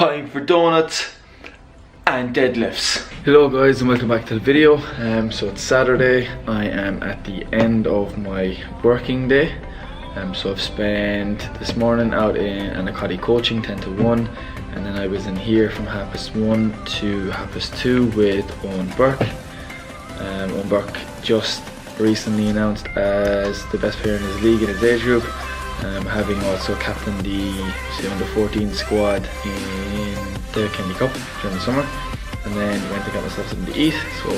time for donuts and deadlifts. Hello guys and welcome back to the video. So it's Saturday. I am at the end of my working day. So I've spent this morning out in Anacati coaching 10 to 1, and then I was in here from 1:30 to 2:30 with Owen Burke. Owen Burke just recently announced as the best player in his league in his age group, having also captained the under 14 squad in the Kennedy Cup during the summer. And then went to get myself something to eat, so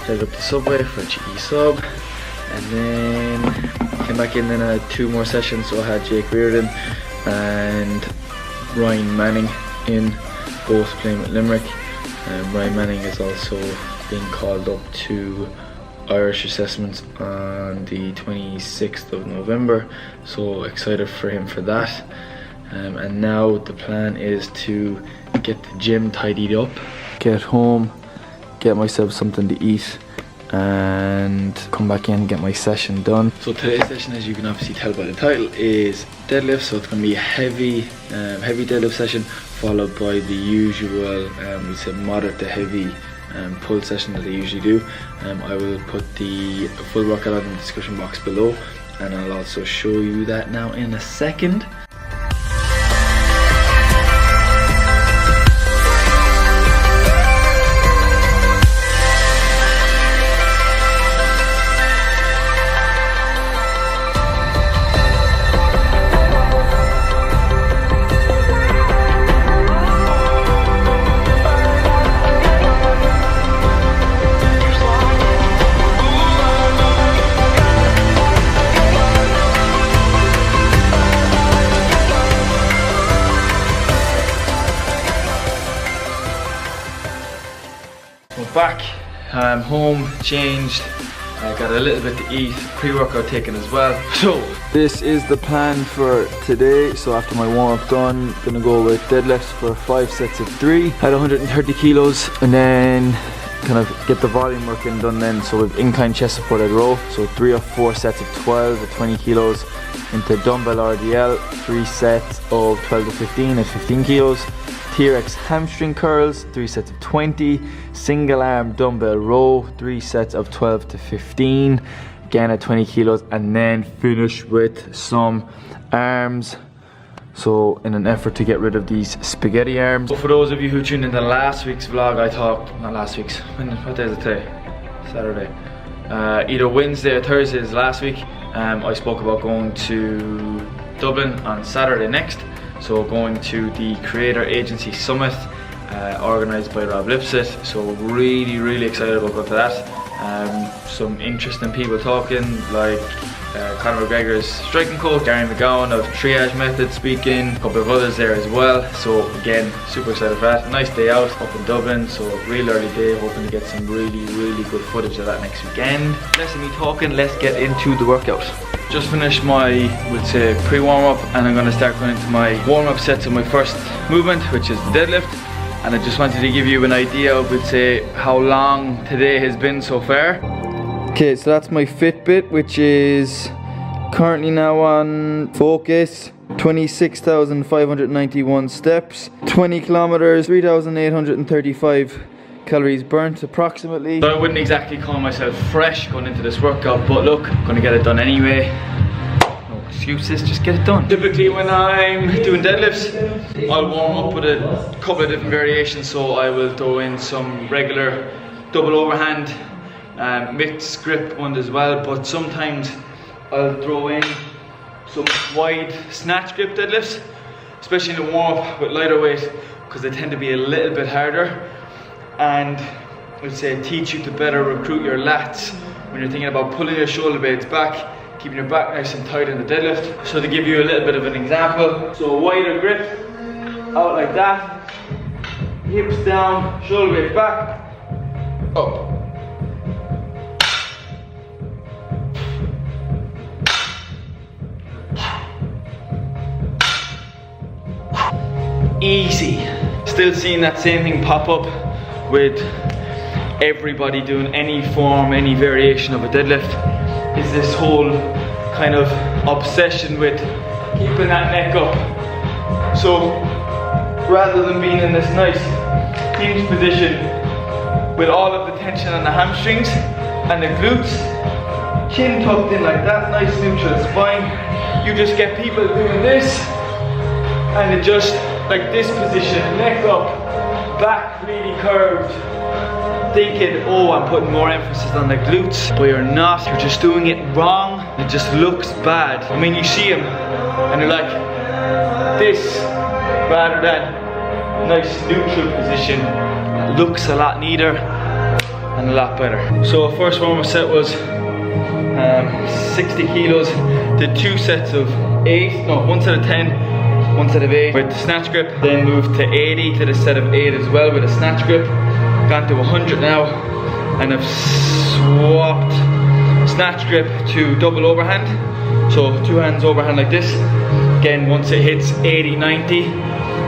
headed up to Subway for a cheeky sub, and then came back in and had 2 more sessions. So I had Jake Reardon and Ryan Manning in, both playing with Limerick. Ryan Manning is also being called up to Irish assessments on the 26th of November, so excited for him for that. And now the plan is to get the gym tidied up, get home, get myself something to eat, and come back in and get my session done. So today's session, as you can obviously tell by the title, is deadlift. So it's going to be a heavy deadlift session, followed by the usual we say moderate to heavy pull session that I usually do. I will put the full workout in the description box below, and I'll also show you that now in a second. Back, I'm home, changed, I got a little bit to eat, pre-workout taken as well. So this is the plan for today. So after my warm-up done, gonna go with deadlifts for 5 sets of 3 at 130 kilos, and then kind of get the volume working done then. So with incline chest supported row, so 3 or 4 sets of 12 at 20 kilos, into dumbbell RDL, 3 sets of 12 to 15 at 15 kilos. T-Rex hamstring curls, 3 sets of 20, single arm dumbbell row, 3 sets of 12 to 15, again at 20 kilos, and then finish with some arms. So in an effort to get rid of these spaghetti arms. So for those of you who tuned into last week's vlog, I talked, not last week's, what day is it today? Saturday. Either Wednesday or Thursday is last week. I spoke about going to Dublin on Saturday next. So going to the Creator Agency Summit, organised by Rob Lipset. So really excited about going to that. Some interesting people talking, like Conor McGregor's striking coach, Gary McGowan of Triage Method speaking, a couple of others there as well. So again, super excited for that. Nice day out up in Dublin, so real early day, hoping to get some really good footage of that next weekend. Less of me talking, let's get into the workout. Just finished my, we'll say, pre-warm-up, and I'm going to start going into my warm-up sets of my first movement, which is the deadlift. And I just wanted to give you an idea of, we'll say, how long today has been so far. Okay, so that's my Fitbit, which is currently now on focus. 26,591 steps, 20 kilometers, 3,835 calories burnt approximately. So I wouldn't exactly call myself fresh going into this workout, but look, I'm gonna get it done anyway. No excuses, just get it done. Typically when I'm doing deadlifts, I'll warm up with a couple of different variations. So I will throw in some regular double overhand, mixed grip ones as well, but sometimes I'll throw in some wide snatch grip deadlifts, especially in the warm up with lighter weight, because they tend to be a little bit harder. And I'd say teach you to better recruit your lats when you're thinking about pulling your shoulder blades back, keeping your back nice and tight in the deadlift. So to give you a little bit of an example, so a wider grip, out like that, hips down, shoulder blades back, up. Easy. Still seeing that same thing pop up with everybody doing any form, any variation of a deadlift, is this whole kind of obsession with keeping that neck up. So rather than being in this nice hinge position with all of the tension on the hamstrings and the glutes, chin tucked in like that, nice neutral spine. You just get people doing this and it just like this position, neck up, back really curved, thinking, oh, I'm putting more emphasis on the glutes, but you're not. You're just doing it wrong. It just looks bad. I mean, you see them and they're like this rather than nice neutral position. It looks a lot neater and a lot better. So first warm-up set was 60 kilos, did 2 sets of 8, no, 1 set of 10, 1 set of 8 with the snatch grip, then moved to 80 to the set of 8 as well with a snatch grip. Gone to 100 now, and I've swapped snatch grip to double overhand. So 2 hands overhand like this. Again, once it hits 80, 90,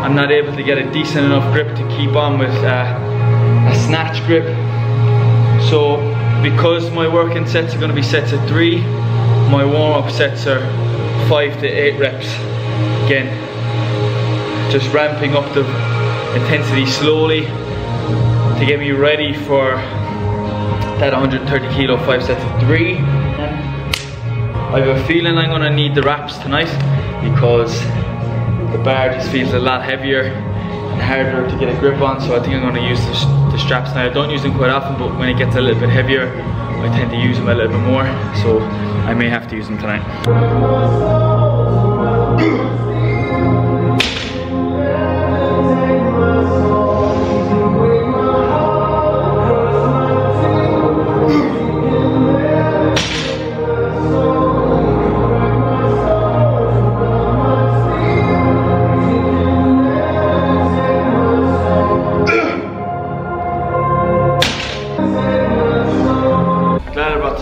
I'm not able to get a decent enough grip to keep on with a snatch grip. So because my working sets are going to be sets of 3, my warm-up sets are 5 to 8 reps. Again, just ramping up the intensity slowly to get me ready for that 130 kilo 5 sets of 3. I have a feeling I'm going to need the wraps tonight because the bar just feels a lot heavier and harder to get a grip on, so I think I'm going to use the straps now. I don't use them quite often, but when it gets a little bit heavier I tend to use them a little bit more, so I may have to use them tonight.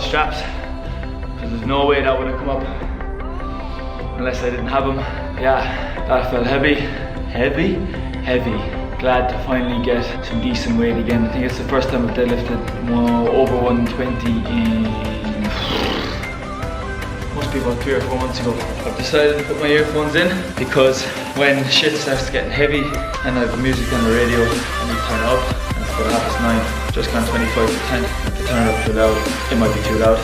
Straps, because there's no way that would have come up unless I didn't have them. Yeah, that felt heavy. Glad to finally get some decent weight again. I think it's the first time I've deadlifted over 120 in must be about 3 or 4 months ago. I've decided to put my earphones in because when shit starts getting heavy and I have music on the radio, I need to turn it up. And it's about 9:30. Just gone 25 to 10. If I turn it up too loud, it might be too loud.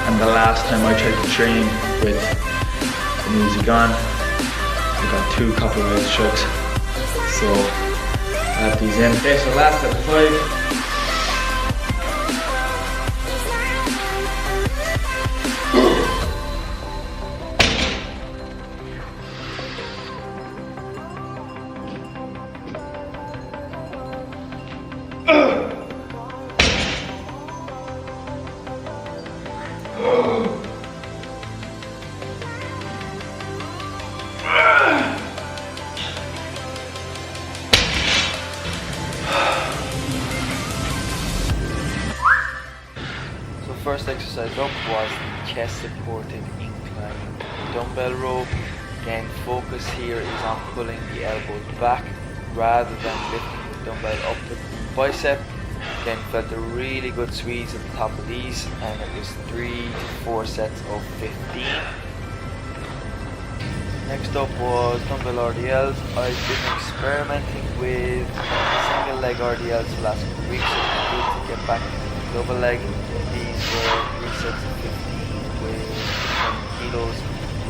And the last time I tried to train with the music on, I got 2 copyright strikes. So I have these in. Okay, so last set of 5. First exercise up was the chest supported incline dumbbell row. Again, focus here is on pulling the elbows back rather than lifting the dumbbell up with the bicep. Again, felt a really good squeeze at the top of these, and it was 3 to 4 sets of 15. Next up was dumbbell RDLs. I've been experimenting with single leg RDLs the last couple of weeks, so it's good to get back to the double leg. These were 3 sets of 15 with 20 kilos.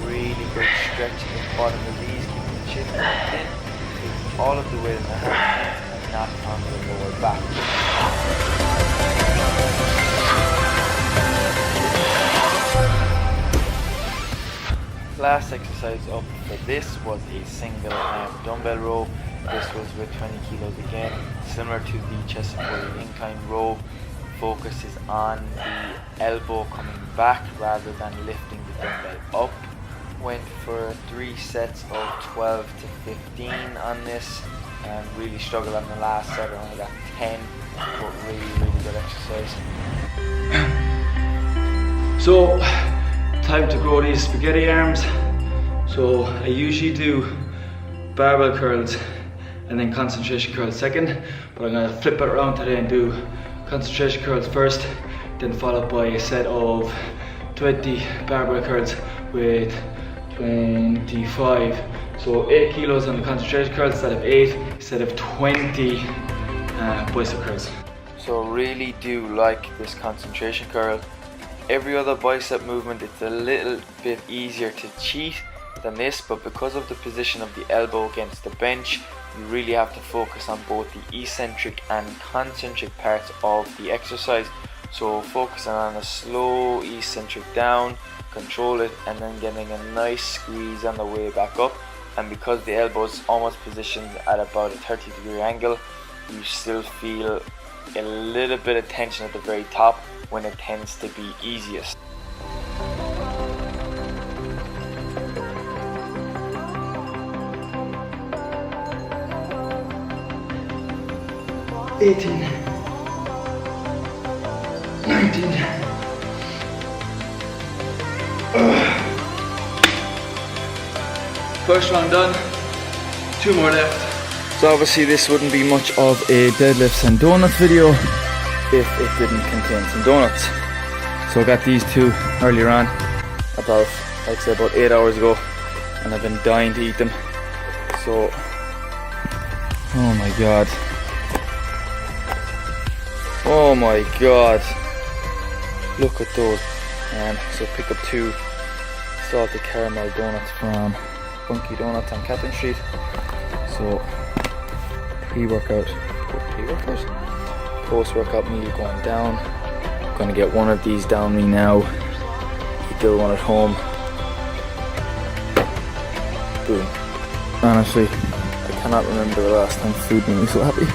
Really good stretch at the bottom of these, keeping the chin tucked in, keeping all of the weight in the hands and not on the lower back. Last exercise up for this was a single arm dumbbell row. This was with 20 kilos again, similar to the chest supported incline row. Focus is on the elbow coming back rather than lifting the dumbbell up. Went for 3 sets of 12 to 15 on this, and really struggled on the last set. I only got 10, but really good exercise. So, time to grow these spaghetti arms. So I usually do barbell curls and then concentration curls second, but I'm gonna flip it around today and do concentration curls first, then followed by a set of 20 barbell curls with 25 So 8 kilos on the concentration curls instead of 8, instead of 20 bicep curls. So really do like this concentration curl. Every other bicep movement, it's a little bit easier to cheat than this, but because of the position of the elbow against the bench, you really have to focus on both the eccentric and concentric parts of the exercise. So focusing on a slow eccentric down, control it, and then getting a nice squeeze on the way back up. And because the elbow is almost positioned at about a 30-degree angle, you still feel a little bit of tension at the very top when it tends to be easiest. First round done, 2 more left. So obviously this wouldn't be much of a deadlifts and donuts video if it didn't contain some donuts. So I got these 2 earlier on, about, I'd say about 8 hours ago, and I've been dying to eat them. So, oh my god. Oh my god. Look at those. So pick up 2 salted caramel donuts from Funky Donuts on Catherine Street. So pre-workout, post-workout meal going down. I'm gonna get one of these down me now, eat the other one at home. Boom. Honestly, I cannot remember the last time food made me so happy.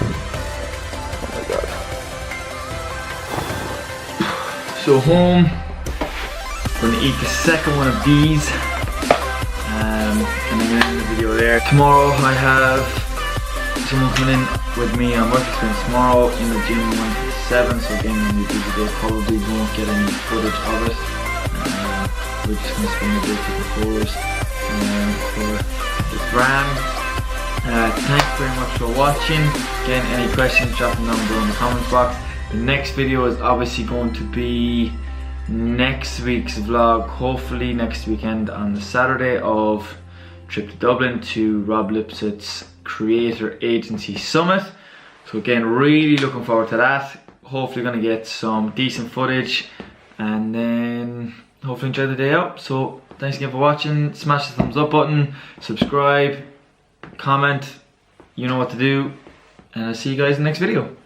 Oh my god. So home, I'm gonna eat the second one of these. And I'm gonna end the video there. Tomorrow I have someone coming in with me on work experience tomorrow in the gym 1 to 7. So again, when we do the day, probably won't get any footage of it. We're just gonna spend a day taking photos for the brand. Thanks very much for watching. Again, any questions, drop them down below in the comments box. The next video is obviously going to be next week's vlog, hopefully next weekend on the Saturday of trip to Dublin to Rob Lipsett's Creator Agency Summit. So again, really looking forward to that. Hopefully gonna get some decent footage and then hopefully enjoy the day out. So thanks again for watching. Smash the thumbs up button, subscribe, comment, you know what to do, and I'll see you guys in the next video.